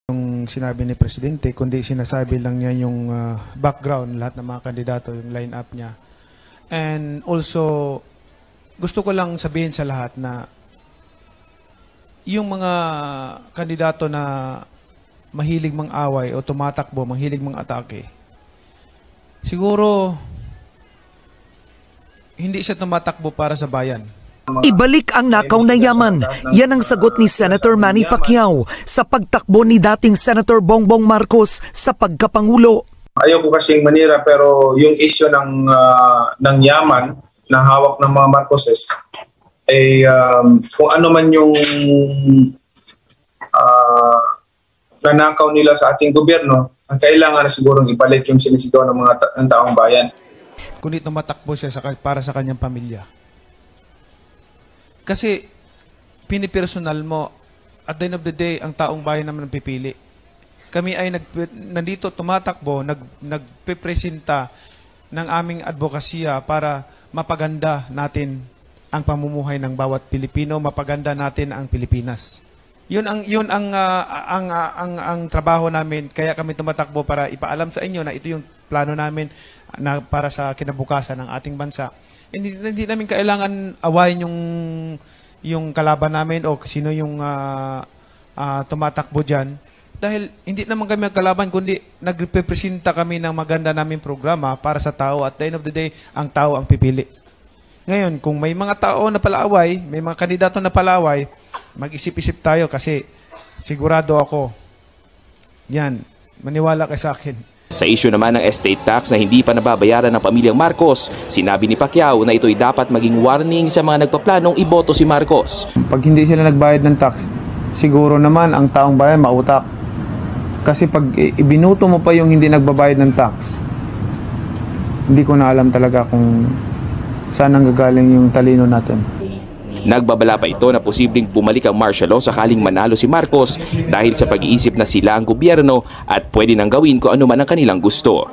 yung sinabi ni Presidente, kundi sinasabi lang niya yung background, lahat ng mga kandidato, yung line-up niya. And also, gusto ko lang sabihin sa lahat na yung mga kandidato na mahilig mang-away o tumatakbo, mahilig mang-atake, siguro hindi siya tumatakbo para sa bayan. Ibalik ang nakaw na yaman. Yan ang sagot ni Senator Manny Pacquiao sa pagtakbo ni dating Senator Bongbong Marcos sa pagkapangulo. Ayoko kasing manira pero yung issue ng yaman na hawak ng mga Marcoses ay kung ano man yung nanakaw nila sa ating gobyerno, ang kailangan na sigurong ibalik yung sinisigaw ng taong bayan. Kundi tumatakbo siya para sa kanyang pamilya. Kasi pinipersonal mo, at the end of the day, ang taong bayan naman ang pipili. Kami ay nandito tumatakbo, nagpipresenta ng aming advokasya para mapaganda natin ang pamumuhay ng bawat Pilipino, mapaganda natin ang Pilipinas. Yun ang trabaho namin, kaya kami tumatakbo para ipaalam sa inyo na ito yung plano namin na para sa kinabukasan ng ating bansa. Hindi namin kailangan awayin yung kalaban namin o sino yung tumatakbo dyan. Dahil hindi naman kami magkalaban, kundi nagrepresenta kami ng maganda naming programa para sa tao. At the end of the day, ang tao ang pipili. Ngayon, kung may mga tao na palaway, may mga kandidato na palaway, mag-isip-isip tayo kasi sigurado ako, yan, maniwala kayo sa akin. Sa isyu naman ng estate tax na hindi pa nababayaran ng pamilyang Marcos, sinabi ni Pacquiao na ito'y dapat maging warning sa mga nagpaplanong iboto si Marcos. Pag hindi sila nagbayad ng tax, siguro naman ang taong bayan mautak. Kasi pag ibinuto mo pa yung hindi nagbabayad ng tax, hindi ko na alam talaga kung saan ang gagaling yung talino natin. Nagbabala pa ito na posibleng bumalik ang martial law sakaling manalo si Marcos dahil sa pag-iisip na sila ang gobyerno at pwede nang gawin kung ano man ang kanilang gusto.